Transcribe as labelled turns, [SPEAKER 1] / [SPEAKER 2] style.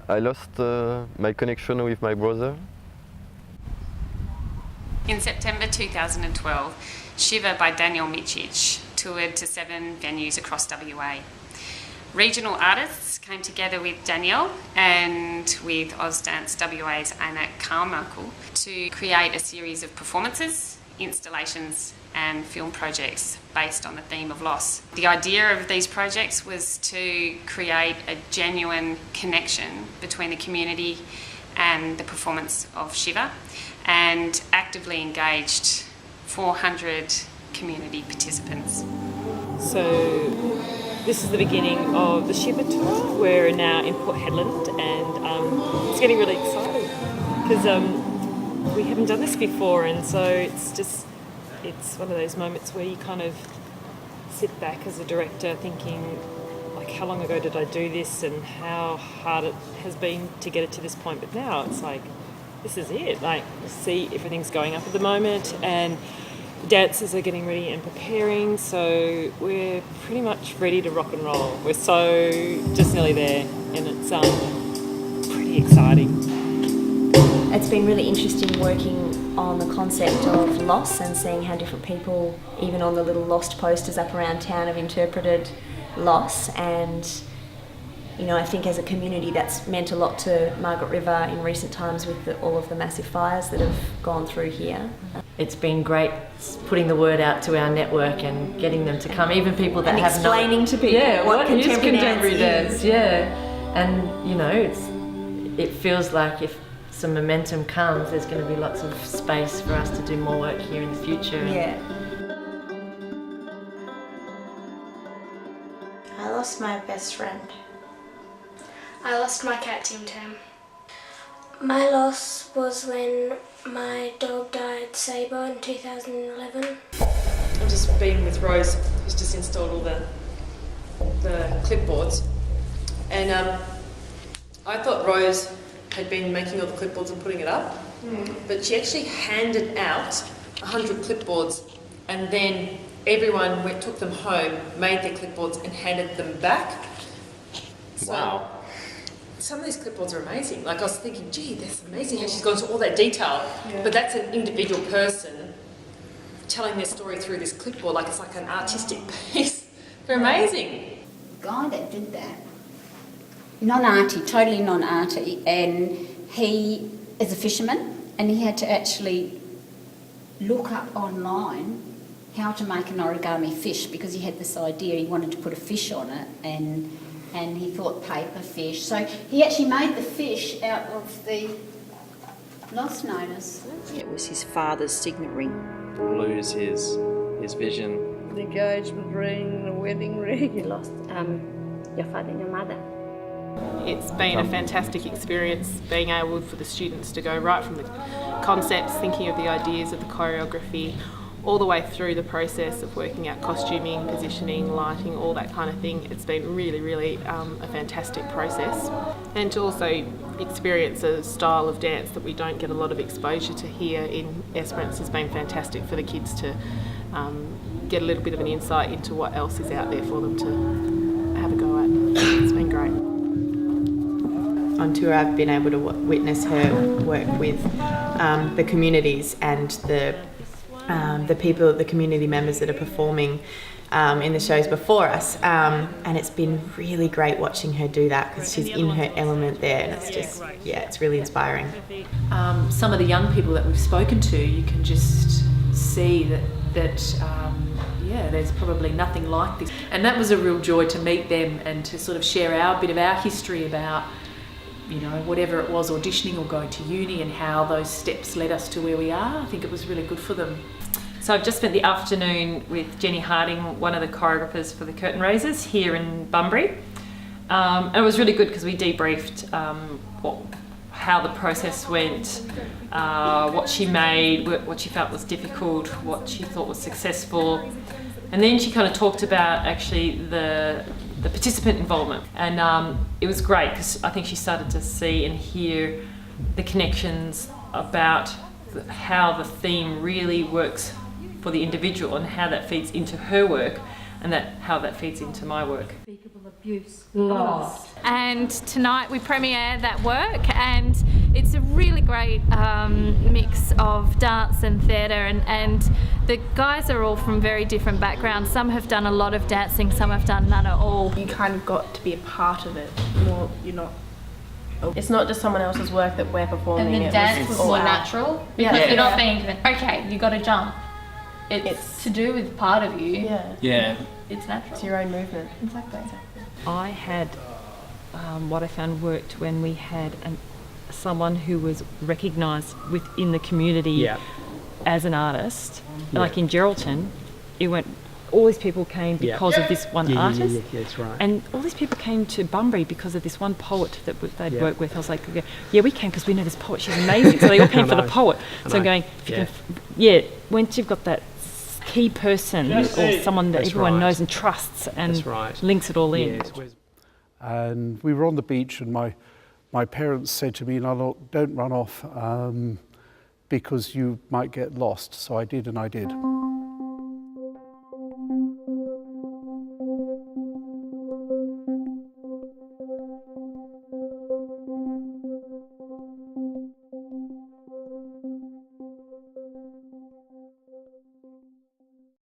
[SPEAKER 1] I lost my connection with my brother.
[SPEAKER 2] In September 2012, Shiver by Danielle Micich toured to 7 venues across WA. Regional artists came together with Danielle and with Ausdance WA's Annette Carmichael to create a series of performances, installations and film projects based on the theme of loss. The idea of these projects was to create a genuine connection between the community and the performance of Shiver, and actively engaged 400 community participants.
[SPEAKER 3] So this is the beginning of the Shiver tour. We're now in Port Hedland, and it's getting really exciting because we haven't done this before, and so it's one of those moments where you kind of sit back as a director thinking, like, how long ago did I do this and how hard it has been to get it to this point. But now it's like, this is it. Like, see, everything's going up at the moment and the dancers are getting ready and preparing, so we're pretty much ready to rock and roll. We're so just nearly there, and it's pretty exciting.
[SPEAKER 4] It's been really interesting working on the concept of loss and seeing how different people, even on the little lost posters up around town, have interpreted loss. And you know, I think as a community that's meant a lot to Margaret River in recent times with all of the massive fires that have gone through here.
[SPEAKER 5] It's been great putting the word out to our network and getting them to come, even people that
[SPEAKER 4] and
[SPEAKER 5] have
[SPEAKER 4] explaining to people what contemporary dance is.
[SPEAKER 5] Yeah, and you know, it feels like if some momentum comes, there's going to be lots of space for us to do more work here in the future.
[SPEAKER 4] Yeah.
[SPEAKER 6] I lost my best friend.
[SPEAKER 7] I lost my cat Tim Tam.
[SPEAKER 6] My loss was when my dog died, Sabre, in 2011.
[SPEAKER 8] I've just been with Rose, who's just installed all the clipboards, and I thought Rose had been making all the clipboards and putting it up, but she actually handed out 100 clipboards, and then everyone took them home, made their clipboards and handed them back. So, wow. Some of these clipboards are amazing. Like, I was thinking, gee, that's amazing how she's gone into all that detail. Yeah. But that's an individual person telling their story through this clipboard, like it's like an artistic piece. They're amazing.
[SPEAKER 9] The guy that did that, non-arty, totally non-arty, and he is a fisherman, and he had to actually look up online how to make an origami fish because he had this idea, he wanted to put a fish on it, and he thought paper fish. So he actually made the fish out of the lost notice.
[SPEAKER 10] It was his father's signet ring.
[SPEAKER 11] Lose his vision.
[SPEAKER 12] The engagement ring, the wedding ring.
[SPEAKER 13] You lost your father and your mother.
[SPEAKER 3] It's been a fantastic experience being able for the students to go right from the concepts, thinking of the ideas of the choreography, all the way through the process of working out costuming, positioning, lighting, all that kind of thing. It's been really, really a fantastic process. And to also experience a style of dance that we don't get a lot of exposure to here in Esperance has been fantastic for the kids to get a little bit of an insight into what else is out there for them to have a go at. It's been great.
[SPEAKER 14] On tour, I've been able to witness her work with the communities and the people, the community members that are performing in the shows before us, and it's been really great watching her do that because she's in her element there, and it's just, yeah, it's really inspiring.
[SPEAKER 5] Some of the young people that we've spoken to, you can just see that there's probably nothing like this, and that was a real joy to meet them and to sort of share our bit of our history about, you know, whatever it was, auditioning or going to uni, and how those steps led us to where we are. I think it was really good for them.
[SPEAKER 15] So I've just spent the afternoon with Jenny Harding, one of the choreographers for the Curtain Raisers here in Bunbury. And it was really good because we debriefed how the process went, what she made, what she felt was difficult, what she thought was successful. And then she kind of talked about actually the participant involvement, and it was great because I think she started to see and hear the connections about how the theme really works for the individual and how that feeds into her work and how that feeds into my work.
[SPEAKER 16] Abuse.
[SPEAKER 17] Lost.
[SPEAKER 16] And tonight we premiere that work, and it's a really great mix of dance and theatre, and the guys are all from very different backgrounds. Some have done a lot of dancing, some have done none at all.
[SPEAKER 17] You kind of got to be a part of it. More, you're not. It's not just someone else's work that we're performing.
[SPEAKER 18] And the dance was more natural because you're not being given, okay, you got to jump. It's to do with part of you.
[SPEAKER 11] Yeah.
[SPEAKER 17] It's natural. It's your own movement.
[SPEAKER 18] Exactly.
[SPEAKER 15] I had what I found worked when we had someone who was recognised within the community as an artist. Like in Geraldton, it went. All these people came because of this one artist.
[SPEAKER 19] Yeah, that's right.
[SPEAKER 15] And all these people came to Bunbury because of this one poet that they'd worked with. I was like, yeah, we came because we know this poet. She's amazing. So they all came for the poet. So I'm going, once you've got that key person or someone that everyone knows and trusts and links it all in.
[SPEAKER 20] And we were on the beach, and my parents said to me, "No, look, don't run off because you might get lost." So I did, and I did.